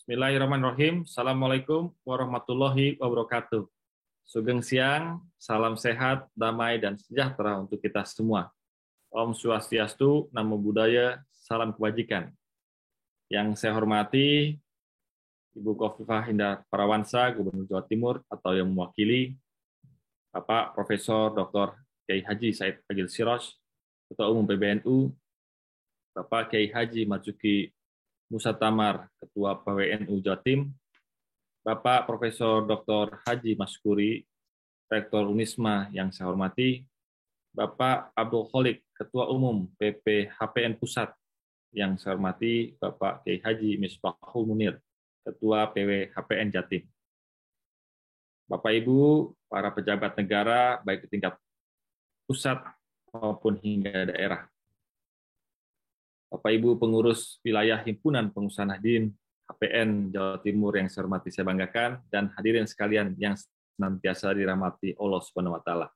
Bismillahirrahmanirrahim. Assalamualaikum warahmatullahi wabarakatuh. Sugeng siang, salam sehat, damai, dan sejahtera untuk kita semua. Om Swastiastu, Namo Buddhaya, salam kebajikan. Yang saya hormati, Ibu Khofifah Indar Parawansa, Gubernur Jawa Timur, atau yang mewakili, Bapak Profesor Dr. Kiai Haji Said Agil Siroj, Ketua Umum PBNU, Bapak Kiai Haji Marzuki Musa Tamar, Ketua PWNU Jatim, Bapak Profesor Dr. Haji Maskuri, Rektor Unisma yang saya hormati, Bapak Abdul Kholik, Ketua Umum PPHPN Pusat yang saya hormati, Bapak Kiai Haji Misbahul Munir, Ketua PWHPN Jatim. Bapak Ibu, para pejabat negara, baik di tingkat pusat maupun hingga daerah. Bapak Ibu pengurus wilayah Himpunan Pengusaha Nahdien HPN Jawa Timur yang saya hormati, saya banggakan, dan hadirin sekalian yang senantiasa dirahmati Allah Subhanahu wa taala.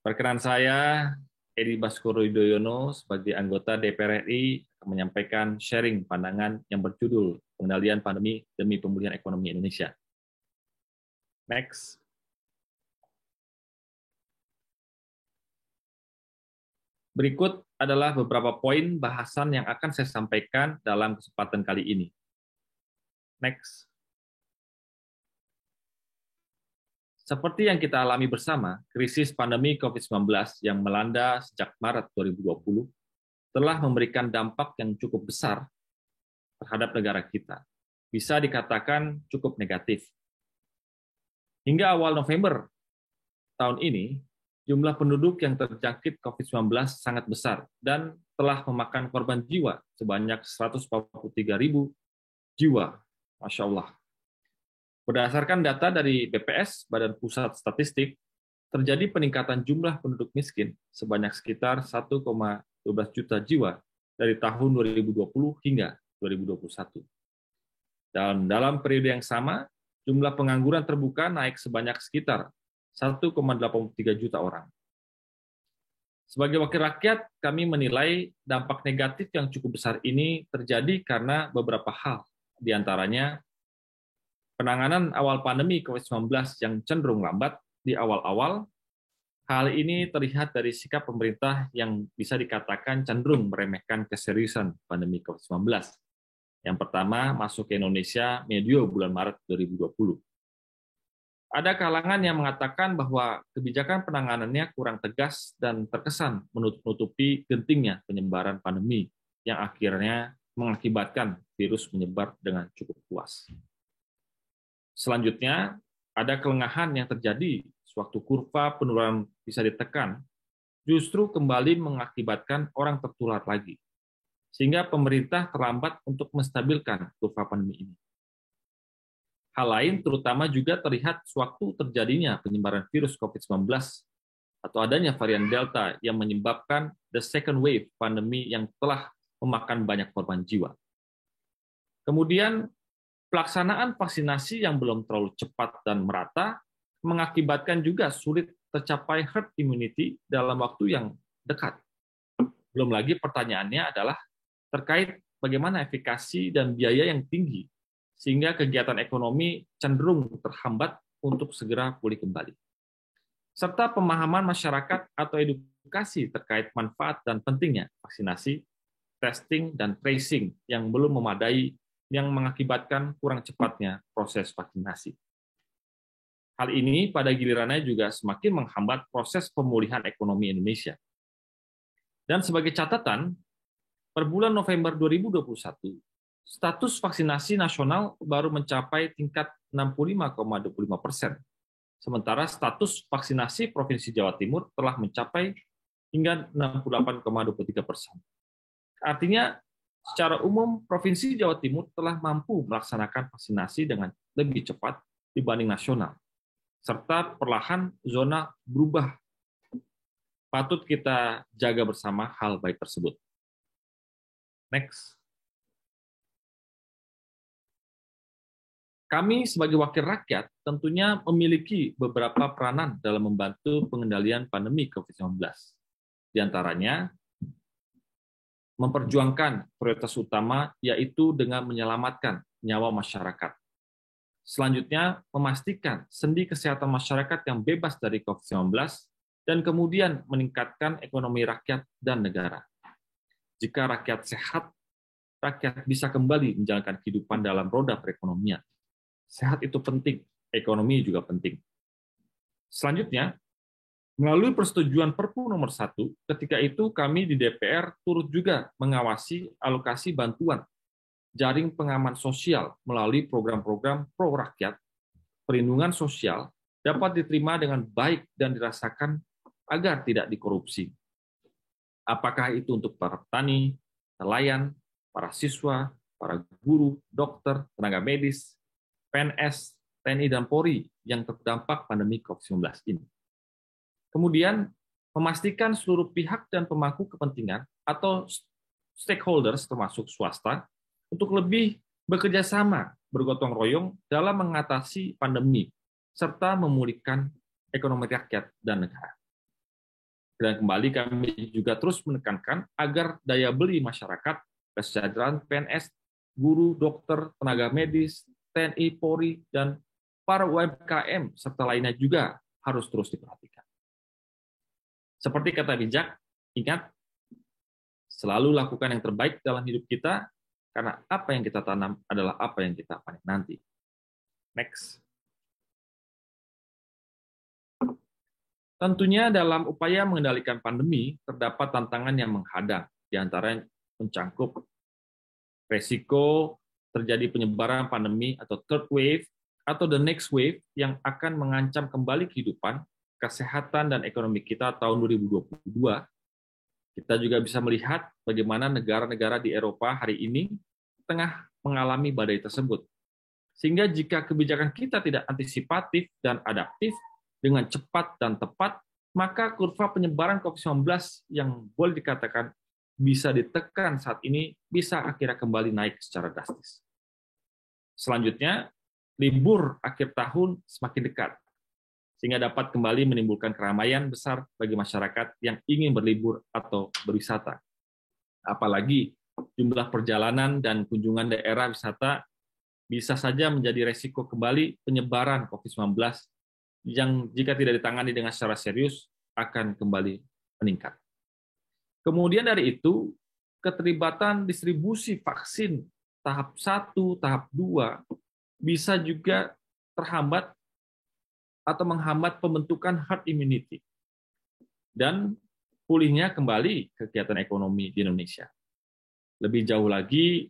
Perkenan saya Edi Baskoro Yudhoyono sebagai anggota DPR RI akan menyampaikan sharing pandangan yang berjudul Pengendalian Pandemi demi Pemulihan Ekonomi Indonesia. Next. Berikut adalah beberapa poin bahasan yang akan saya sampaikan dalam kesempatan kali ini. Next. Seperti yang kita alami bersama, krisis pandemi COVID-19 yang melanda sejak Maret 2020 telah memberikan dampak yang cukup besar terhadap negara kita. Bisa dikatakan cukup negatif. Hingga awal November tahun ini, jumlah penduduk yang terjangkit COVID-19 sangat besar dan telah memakan korban jiwa sebanyak 143.000 jiwa. Masya Allah. Berdasarkan data dari BPS, Badan Pusat Statistik, terjadi peningkatan jumlah penduduk miskin sebanyak sekitar 1,12 juta jiwa dari tahun 2020 hingga 2021. Dan dalam periode yang sama, jumlah pengangguran terbuka naik sebanyak sekitar 1,83 juta orang. Sebagai wakil rakyat, kami menilai dampak negatif yang cukup besar ini terjadi karena beberapa hal, di antaranya penanganan awal pandemi COVID-19 yang cenderung lambat di awal-awal. Hal ini terlihat dari sikap pemerintah yang bisa dikatakan cenderung meremehkan keseriusan pandemi COVID-19. Yang pertama, masuk ke Indonesia medio bulan Maret 2020. Ada kalangan yang mengatakan bahwa kebijakan penanganannya kurang tegas dan terkesan menutupi gentingnya penyebaran pandemi yang akhirnya mengakibatkan virus menyebar dengan cukup luas. Selanjutnya, ada kelengahan yang terjadi sewaktu kurva penularan bisa ditekan, justru kembali mengakibatkan orang tertular lagi, sehingga pemerintah terlambat untuk menstabilkan kurva pandemi ini. Hal lain terutama juga terlihat sewaktu terjadinya penyebaran virus COVID-19 atau adanya varian Delta yang menyebabkan the second wave pandemi yang telah memakan banyak korban jiwa. Kemudian, pelaksanaan vaksinasi yang belum terlalu cepat dan merata mengakibatkan juga sulit tercapai herd immunity dalam waktu yang dekat. Belum lagi pertanyaannya adalah terkait bagaimana efikasi dan biaya yang tinggi sehingga kegiatan ekonomi cenderung terhambat untuk segera pulih kembali. Serta pemahaman masyarakat atau edukasi terkait manfaat dan pentingnya vaksinasi, testing, dan tracing yang belum memadai yang mengakibatkan kurang cepatnya proses vaksinasi. Hal ini pada gilirannya juga semakin menghambat proses pemulihan ekonomi Indonesia. Dan sebagai catatan, per bulan November 2021, status vaksinasi nasional baru mencapai tingkat 65,25%, sementara status vaksinasi Provinsi Jawa Timur telah mencapai hingga 68,23%. Artinya, secara umum, Provinsi Jawa Timur telah mampu melaksanakan vaksinasi dengan lebih cepat dibanding nasional, serta perlahan zona berubah. Patut kita jaga bersama hal baik tersebut. Next. Kami sebagai wakil rakyat tentunya memiliki beberapa peranan dalam membantu pengendalian pandemi COVID-19. Di antaranya, memperjuangkan prioritas utama, yaitu dengan menyelamatkan nyawa masyarakat. Selanjutnya, memastikan sendi kesehatan masyarakat yang bebas dari COVID-19, dan kemudian meningkatkan ekonomi rakyat dan negara. Jika rakyat sehat, rakyat bisa kembali menjalankan kehidupan dalam roda perekonomian. Sehat itu penting, ekonomi juga penting. Selanjutnya, melalui persetujuan Perpu nomor 1, ketika itu kami di DPR turut juga mengawasi alokasi bantuan jaring pengaman sosial melalui program-program pro rakyat, perlindungan sosial dapat diterima dengan baik dan dirasakan agar tidak dikorupsi. Apakah itu untuk para petani, nelayan, para siswa, para guru, dokter, tenaga medis, PNS, TNI, dan Polri yang terdampak pandemi COVID-19 ini. Kemudian, memastikan seluruh pihak dan pemangku kepentingan atau stakeholders termasuk swasta untuk lebih bekerja sama, bergotong royong dalam mengatasi pandemi, serta memulihkan ekonomi rakyat dan negara. Dan kembali kami juga terus menekankan agar daya beli masyarakat, kesejahteraan PNS, guru, dokter, tenaga medis, TNI, Polri, dan para UMKM, serta lainnya juga harus terus diperhatikan. Seperti kata bijak, ingat, selalu lakukan yang terbaik dalam hidup kita, karena apa yang kita tanam adalah apa yang kita panen nanti. Next. Tentunya dalam upaya mengendalikan pandemi, terdapat tantangan yang menghadang, di antaranya mencangkup resiko terjadi penyebaran pandemi atau third wave, atau the next wave yang akan mengancam kembali kehidupan, kesehatan, dan ekonomi kita tahun 2022. Kita juga bisa melihat bagaimana negara-negara di Eropa hari ini tengah mengalami badai tersebut. Sehingga jika kebijakan kita tidak antisipatif dan adaptif dengan cepat dan tepat, maka kurva penyebaran COVID-19 yang boleh dikatakan bisa ditekan saat ini bisa akhirnya kembali naik secara drastis. Selanjutnya, libur akhir tahun semakin dekat, sehingga dapat kembali menimbulkan keramaian besar bagi masyarakat yang ingin berlibur atau berwisata. Apalagi jumlah perjalanan dan kunjungan daerah wisata bisa saja menjadi resiko kembali penyebaran COVID-19 yang jika tidak ditangani dengan secara serius akan kembali meningkat. Kemudian dari itu, keterlibatan distribusi vaksin tahap 1, tahap 2 bisa juga terhambat atau menghambat pembentukan herd immunity dan pulihnya kembali kegiatan ekonomi di Indonesia. Lebih jauh lagi,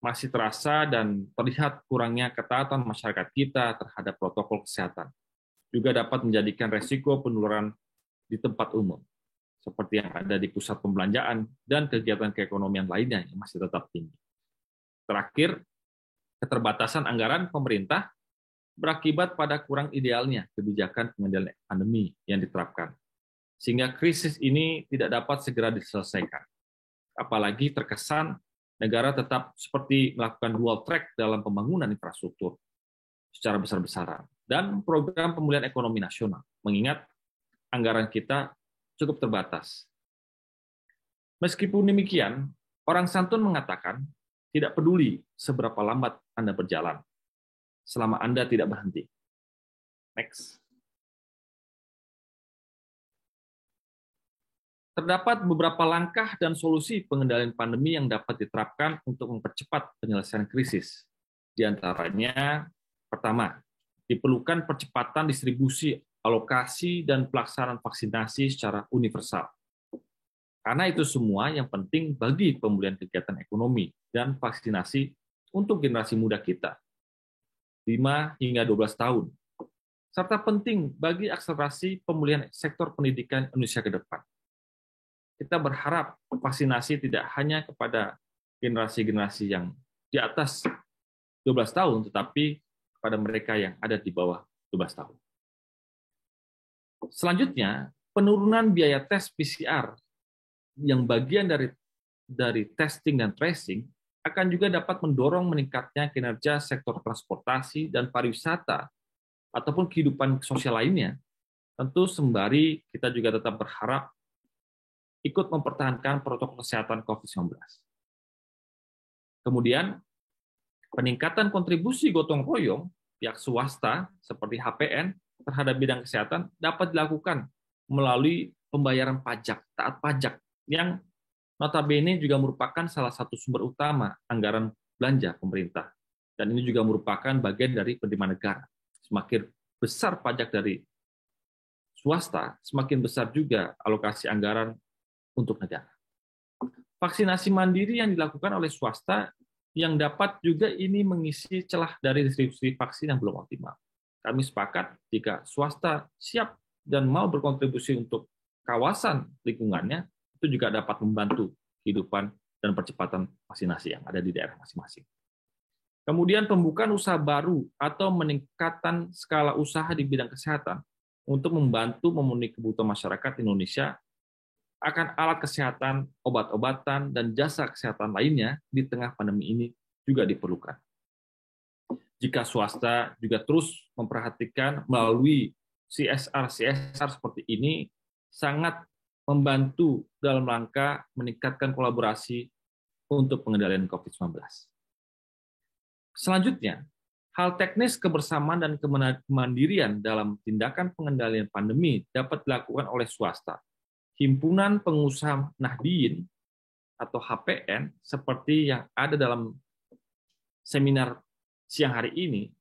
masih terasa dan terlihat kurangnya ketaatan masyarakat kita terhadap protokol kesehatan. Juga dapat menjadikan resiko penularan di tempat umum, seperti yang ada di pusat pembelanjaan dan kegiatan keekonomian lainnya yang masih tetap tinggi. Terakhir, keterbatasan anggaran pemerintah berakibat pada kurang idealnya kebijakan pengendalian pandemi yang diterapkan, sehingga krisis ini tidak dapat segera diselesaikan. Apalagi terkesan negara tetap seperti melakukan dual track dalam pembangunan infrastruktur secara besar-besaran dan program pemulihan ekonomi nasional, mengingat anggaran kita cukup terbatas. Meskipun demikian, orang santun mengatakan, tidak peduli seberapa lambat Anda berjalan, selama Anda tidak berhenti. Next. Terdapat beberapa langkah dan solusi pengendalian pandemi yang dapat diterapkan untuk mempercepat penyelesaian krisis. Di antaranya, pertama, diperlukan percepatan distribusi, alokasi, dan pelaksanaan vaksinasi secara universal. Karena itu semua yang penting bagi pemulihan kegiatan ekonomi dan vaksinasi untuk generasi muda kita, 5 hingga 12 tahun, serta penting bagi akselerasi pemulihan sektor pendidikan Indonesia ke depan. Kita berharap vaksinasi tidak hanya kepada generasi-generasi yang di atas 12 tahun, tetapi pada mereka yang ada di bawah 12 tahun. Selanjutnya, penurunan biaya tes PCR yang bagian dari testing dan tracing akan juga dapat mendorong meningkatnya kinerja sektor transportasi dan pariwisata ataupun kehidupan sosial lainnya. Tentu sembari kita juga tetap berharap ikut mempertahankan protokol kesehatan COVID-19. Kemudian, peningkatan kontribusi gotong royong pihak swasta seperti HPN terhadap bidang kesehatan dapat dilakukan melalui pembayaran pajak, taat pajak, yang notabene juga merupakan salah satu sumber utama anggaran belanja pemerintah. Dan ini juga merupakan bagian dari penerimaan negara. Semakin besar pajak dari swasta, semakin besar juga alokasi anggaran untuk negara. Vaksinasi mandiri yang dilakukan oleh swasta yang dapat juga ini mengisi celah dari distribusi vaksin yang belum optimal. Kami sepakat jika swasta siap dan mau berkontribusi untuk kawasan lingkungannya, itu juga dapat membantu kehidupan dan percepatan vaksinasi yang ada di daerah masing-masing. Kemudian pembukaan usaha baru atau meningkatkan skala usaha di bidang kesehatan untuk membantu memenuhi kebutuhan masyarakat Indonesia akan alat kesehatan, obat-obatan, dan jasa kesehatan lainnya di tengah pandemi ini juga diperlukan. Jika swasta juga terus memperhatikan melalui CSR seperti ini, sangat membantu dalam rangka meningkatkan kolaborasi untuk pengendalian COVID-19. Selanjutnya, hal teknis kebersamaan dan kemandirian dalam tindakan pengendalian pandemi dapat dilakukan oleh swasta. Himpunan Pengusaha Nahdien atau HPN seperti yang ada dalam seminar siang hari ini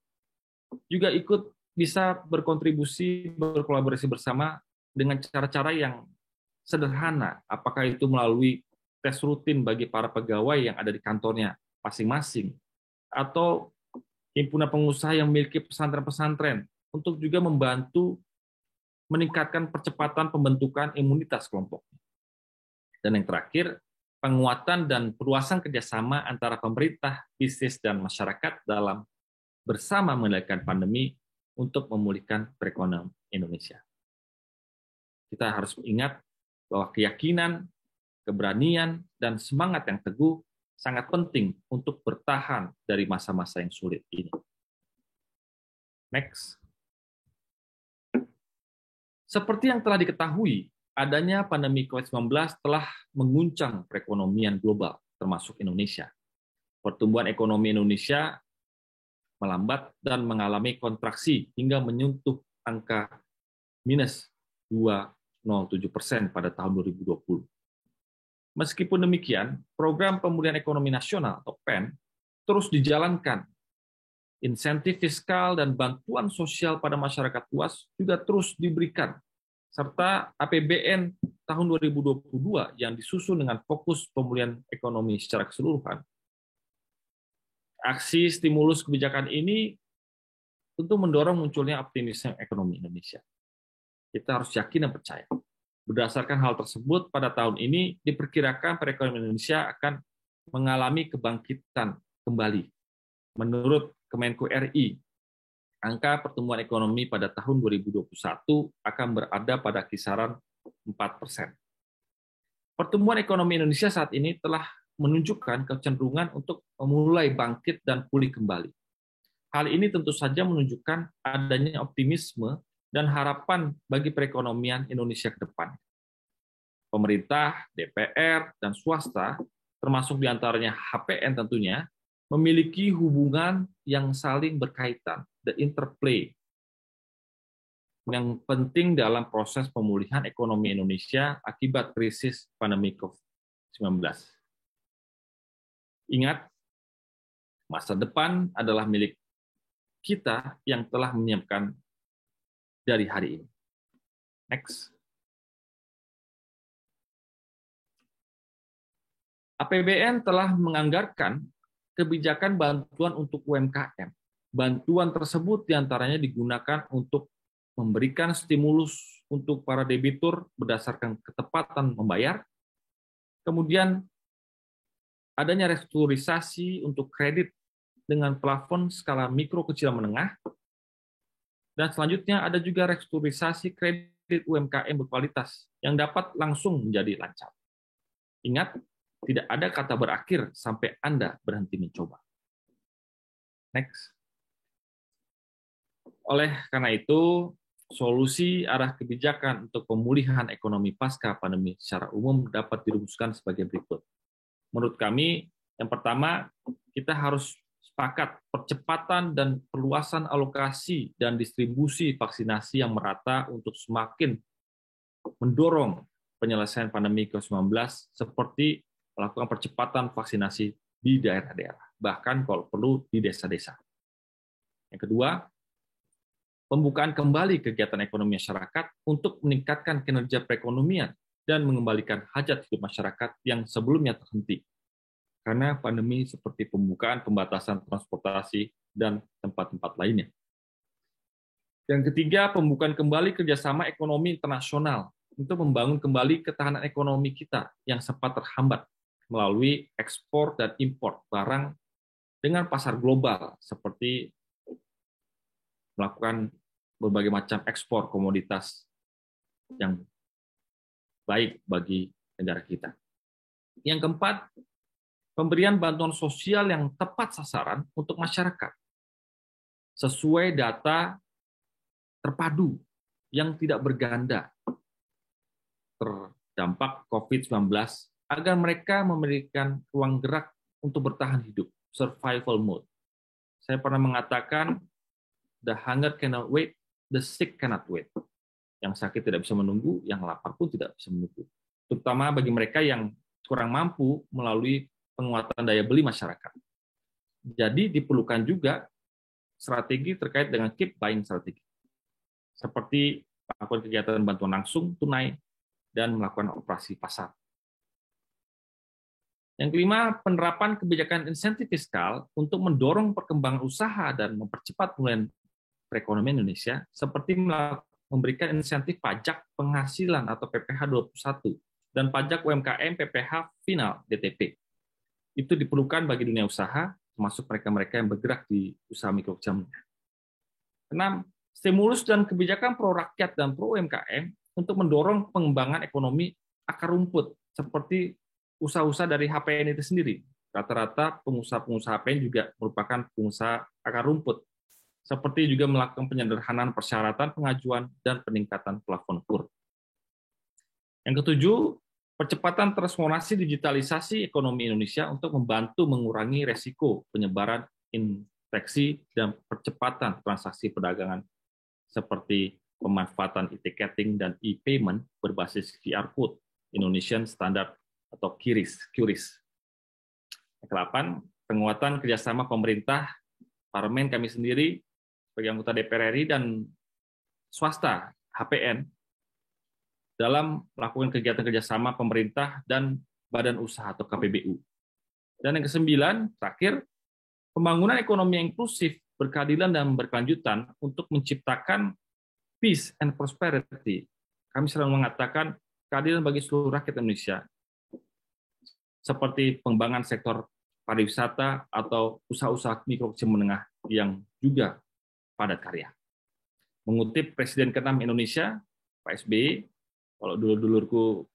juga ikut bisa berkontribusi, berkolaborasi bersama dengan cara-cara yang sederhana, apakah itu melalui tes rutin bagi para pegawai yang ada di kantornya masing-masing, atau himpunan pengusaha yang memiliki pesantren-pesantren untuk juga membantu meningkatkan percepatan pembentukan imunitas kelompok. Dan yang terakhir, penguatan dan perluasan kerjasama antara pemerintah, bisnis, dan masyarakat dalam bersama mengendalikan pandemi untuk memulihkan perekonomian Indonesia. Kita harus ingat bahwa keyakinan, keberanian, dan semangat yang teguh sangat penting untuk bertahan dari masa-masa yang sulit ini. Next. Seperti yang telah diketahui, adanya pandemi COVID-19 telah mengguncang perekonomian global, termasuk Indonesia. Pertumbuhan ekonomi Indonesia melambat dan mengalami kontraksi hingga menyentuh angka minus 2,07% pada tahun 2020. Meskipun demikian, program pemulihan ekonomi nasional atau PEN terus dijalankan. Insentif fiskal dan bantuan sosial pada masyarakat luas juga terus diberikan, serta APBN tahun 2022 yang disusun dengan fokus pemulihan ekonomi secara keseluruhan. Aksi stimulus kebijakan ini tentu mendorong munculnya optimisme ekonomi Indonesia. Kita harus yakin dan percaya. Berdasarkan hal tersebut, pada tahun ini diperkirakan perekonomian Indonesia akan mengalami kebangkitan kembali. Menurut Kemenko RI, angka pertumbuhan ekonomi pada tahun 2021 akan berada pada kisaran 4%. Pertumbuhan ekonomi Indonesia saat ini telah menunjukkan kecenderungan untuk memulai bangkit dan pulih kembali. Hal ini tentu saja menunjukkan adanya optimisme dan harapan bagi perekonomian Indonesia ke depan. Pemerintah, DPR, dan swasta, termasuk diantaranya HPN tentunya, memiliki hubungan yang saling berkaitan, the interplay, yang penting dalam proses pemulihan ekonomi Indonesia akibat krisis pandemi COVID-19. Ingat, masa depan adalah milik kita yang telah menyiapkan dari hari ini. Next. APBN telah menganggarkan kebijakan bantuan untuk UMKM. Bantuan tersebut diantaranya digunakan untuk memberikan stimulus untuk para debitur berdasarkan ketepatan membayar, kemudian adanya restrukturisasi untuk kredit dengan plafon skala mikro kecil menengah, dan selanjutnya ada juga restrukturisasi kredit UMKM berkualitas yang dapat langsung menjadi lancar. Ingat, tidak ada kata berakhir sampai Anda berhenti mencoba. Next. Oleh karena itu, solusi arah kebijakan untuk pemulihan ekonomi pasca pandemi secara umum dapat dirumuskan sebagai berikut. Menurut kami, yang pertama, kita harus sepakat percepatan dan perluasan alokasi dan distribusi vaksinasi yang merata untuk semakin mendorong penyelesaian pandemi COVID-19 seperti melakukan percepatan vaksinasi di daerah-daerah, bahkan kalau perlu di desa-desa. Yang kedua, pembukaan kembali kegiatan ekonomi masyarakat untuk meningkatkan kinerja perekonomian dan mengembalikan hajat hidup masyarakat yang sebelumnya terhenti karena pandemi seperti pembukaan pembatasan transportasi dan tempat-tempat lainnya. Yang ketiga, pembukaan kembali kerjasama ekonomi internasional untuk membangun kembali ketahanan ekonomi kita yang sempat terhambat melalui ekspor dan impor barang dengan pasar global seperti melakukan berbagai macam ekspor komoditas yang baik bagi negara kita. Yang keempat, pemberian bantuan sosial yang tepat sasaran untuk masyarakat, sesuai data terpadu yang tidak berganda terdampak COVID-19, agar mereka memberikan ruang gerak untuk bertahan hidup, survival mode. Saya pernah mengatakan, the hunger cannot wait, the sick cannot wait. Yang sakit tidak bisa menunggu, yang lapar pun tidak bisa menunggu. Terutama bagi mereka yang kurang mampu melalui penguatan daya beli masyarakat. Jadi diperlukan juga strategi terkait dengan keep buying strategi, seperti melakukan kegiatan bantuan langsung, tunai, dan melakukan operasi pasar. Yang kelima, penerapan kebijakan insentif fiskal untuk mendorong perkembangan usaha dan mempercepat pemulihan perekonomian Indonesia, seperti memberikan insentif pajak penghasilan atau PPh 21 dan pajak UMKM PPh final DTP. Itu diperlukan bagi dunia usaha, termasuk mereka-mereka yang bergerak di usaha mikro kecil. 6. Stimulus dan kebijakan pro rakyat dan pro UMKM untuk mendorong pengembangan ekonomi akar rumput, seperti usaha-usaha dari HPN itu sendiri. Rata-rata pengusaha-pengusaha HPN juga merupakan pengusaha akar rumput, seperti juga melakukan penyederhanaan persyaratan pengajuan dan peningkatan plafon KUR. Yang ketujuh, percepatan transformasi digitalisasi ekonomi Indonesia untuk membantu mengurangi resiko penyebaran infeksi dan percepatan transaksi perdagangan seperti pemanfaatan e-ticketing dan e-payment berbasis QR Code, Indonesian Standard atau QRIS. Yang ke-8, penguatan kerjasama pemerintah, parlemen kami sendiri sebagai anggota DPR RI dan swasta HPN dalam melakukan kegiatan kerjasama pemerintah dan badan usaha atau KPBU. Dan yang ke-9, terakhir, pembangunan ekonomi yang inklusif, berkeadilan dan berkelanjutan untuk menciptakan peace and prosperity. Kami selalu mengatakan keadilan bagi seluruh rakyat Indonesia, seperti pengembangan sektor pariwisata atau usaha-usaha mikro kecil menengah yang juga padat karya. Mengutip Presiden ke-6 Indonesia, Pak SBY, kalau dulur-dulurku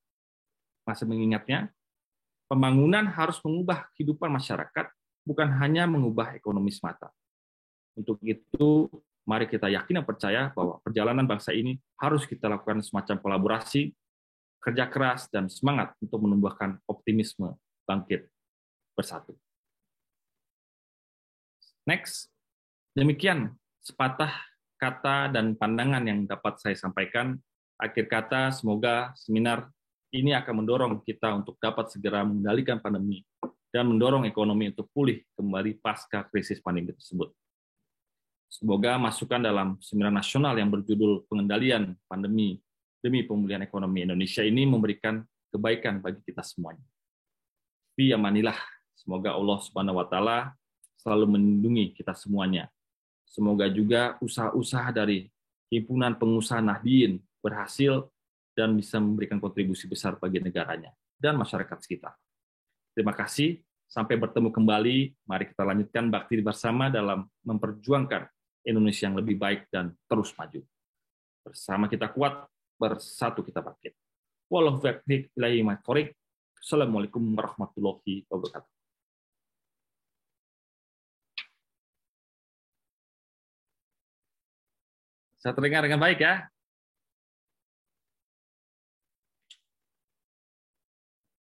masih mengingatnya, pembangunan harus mengubah kehidupan masyarakat, bukan hanya mengubah ekonomi semata. Untuk itu, mari kita yakin dan percaya bahwa perjalanan bangsa ini harus kita lakukan semacam kolaborasi, kerja keras, dan semangat untuk menumbuhkan optimisme bangkit bersatu. Next, demikian sepatah kata dan pandangan yang dapat saya sampaikan. Akhir kata, semoga seminar ini akan mendorong kita untuk dapat segera mengendalikan pandemi dan mendorong ekonomi untuk pulih kembali pasca krisis pandemi tersebut. Semoga masukan dalam seminar nasional yang berjudul Pengendalian Pandemi demi Pemulihan Ekonomi Indonesia ini memberikan kebaikan bagi kita semuanya. Fi amanillah, semoga Allah Subhanahu wa taala selalu melindungi kita semuanya. Semoga juga usaha-usaha dari Himpunan Pengusaha Nahdien berhasil dan bisa memberikan kontribusi besar bagi negaranya dan masyarakat sekitar. Terima kasih, sampai bertemu kembali. Mari kita lanjutkan bakti bersama dalam memperjuangkan Indonesia yang lebih baik dan terus maju. Bersama kita kuat, bersatu kita bangkit. Wallahu taufiq ilahi ma tariq. Assalamualaikum warahmatullahi wabarakatuh. Saya terdengar dengan baik ya?